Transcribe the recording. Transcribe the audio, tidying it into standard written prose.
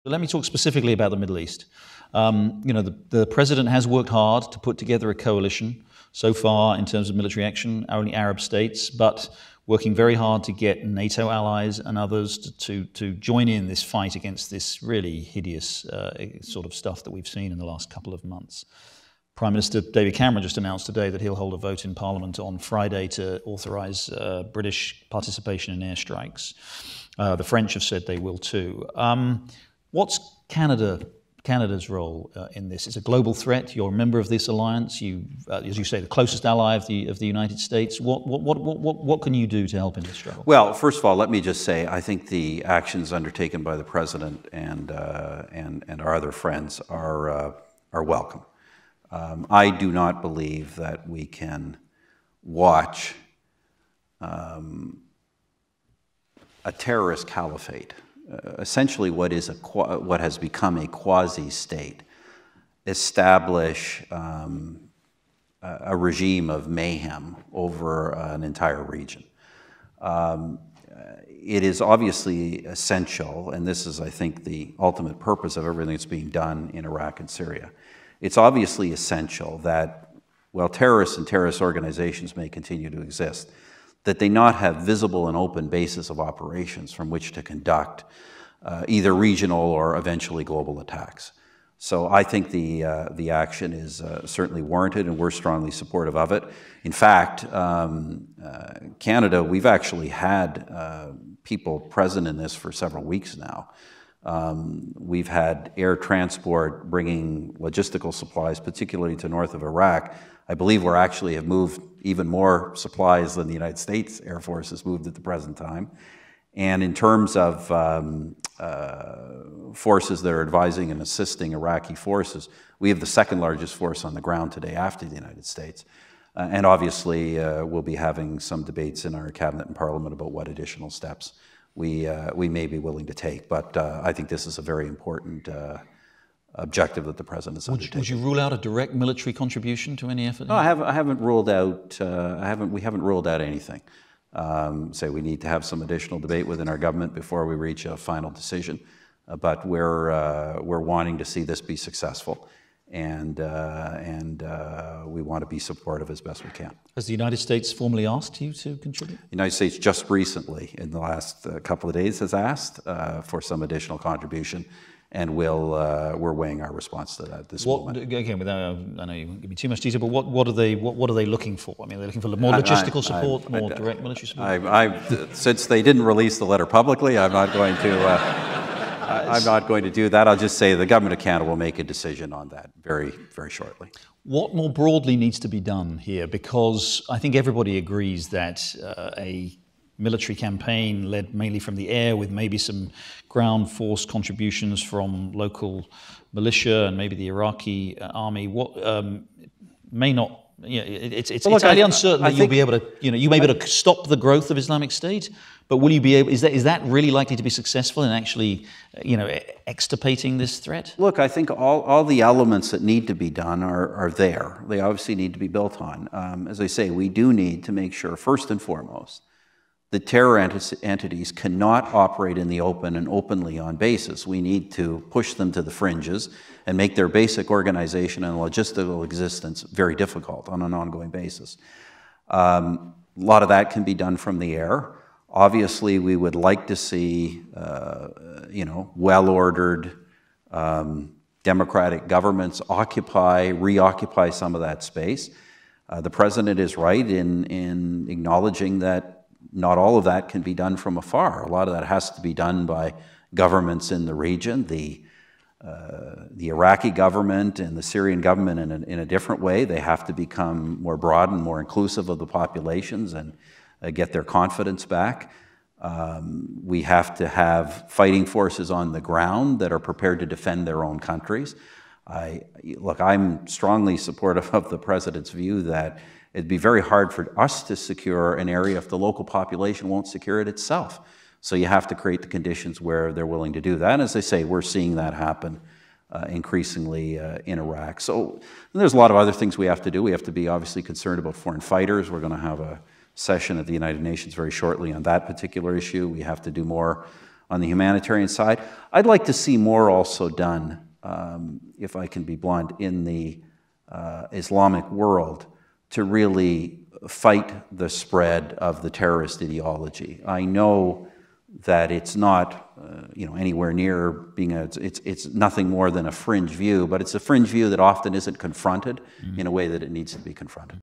Let me talk specifically about the Middle East. The president has worked hard to put together a coalition so far in terms of military action, only Arab states, but working very hard to get NATO allies and others to join in this fight against this really hideous sort of stuff that we've seen in the last couple of months. Prime Minister David Cameron just announced today that he'll hold a vote in Parliament on Friday to authorise British participation in airstrikes. The French have said they will too. What's Canada's role in this? It's a global threat. You're a member of this alliance. You, as you say, the closest ally of the United States. What can you do to help in this struggle? Well, first of all, let me just say I think the actions undertaken by the president and our other friends are welcome. I do not believe that we can watch a terrorist caliphate, essentially what has become a quasi-state, establish a regime of mayhem over an entire region. It is obviously essential, and this is, I think, the ultimate purpose of everything that's being done in Iraq and Syria. It's obviously essential that, while terrorists and terrorist organizations may continue to exist, that they not have visible and open bases of operations from which to conduct either regional or eventually global attacks. So I think the action is certainly warranted, and we're strongly supportive of it. In fact, Canada, we've actually had people present in this for several weeks now. We've had air transport bringing logistical supplies, particularly to north of Iraq. I believe we actually have moved even more supplies than the United States Air Force has moved at the present time. And in terms of forces that are advising and assisting Iraqi forces, we have the second largest force on the ground today after the United States. And obviously, we'll be having some debates in our cabinet and parliament about what additional steps we may be willing to take. But I think this is a very important objective that the president has undertaken. Would you rule out a direct military contribution to any effort? No, I haven't ruled out. We haven't ruled out anything. Say we need to have some additional debate within our government before we reach a final decision. But we're wanting to see this be successful, and we want to be supportive as best we can. Has the United States formally asked you to contribute? The United States just recently, in the last couple of days, has asked for some additional contribution, and we're weighing our response to that this moment. Again, I know you won't give me too much detail, but what are they looking for? I mean, are they looking for more logistical support, more direct military support? Since they didn't release the letter publicly, I'm not going to. I'm not going to do that. I'll just say the government of Canada will make a decision on that very, very shortly. What more broadly needs to be done here? Because I think everybody agrees that a military campaign led mainly from the air, with maybe some ground force contributions from local militia and maybe the Iraqi army, may not. It's highly uncertain that you'll be able to. You may be able to stop the growth of Islamic State, but will you be able? Is that really likely to be successful in actually, extirpating this threat? Look, I think all the elements that need to be done are there. They obviously need to be built on. As I say, we do need to make sure, first and foremost, the terror entities cannot operate in the open and openly on bases. We need to push them to the fringes and make their basic organization and logistical existence very difficult on an ongoing basis. A lot of that can be done from the air. Obviously, we would like to see, well-ordered democratic governments reoccupy some of that space. The president is right in acknowledging that not all of that can be done from afar. A lot of that has to be done by governments in the region, the Iraqi government and the Syrian government in a different way. They have to become more broad and more inclusive of the populations and get their confidence back. We have to have fighting forces on the ground that are prepared to defend their own countries. I'm strongly supportive of the president's view that it'd be very hard for us to secure an area if the local population won't secure it itself. So you have to create the conditions where they're willing to do that. And as I say, we're seeing that happen increasingly in Iraq. So there's a lot of other things we have to do. We have to be obviously concerned about foreign fighters. We're going to have a session at the United Nations very shortly on that particular issue. We have to do more on the humanitarian side. I'd like to see more also done, if I can be blunt, in the Islamic world to really fight the spread of the terrorist ideology. I know that it's not anywhere near being it's nothing more than a fringe view, but it's a fringe view that often isn't confronted in a way that it needs to be confronted.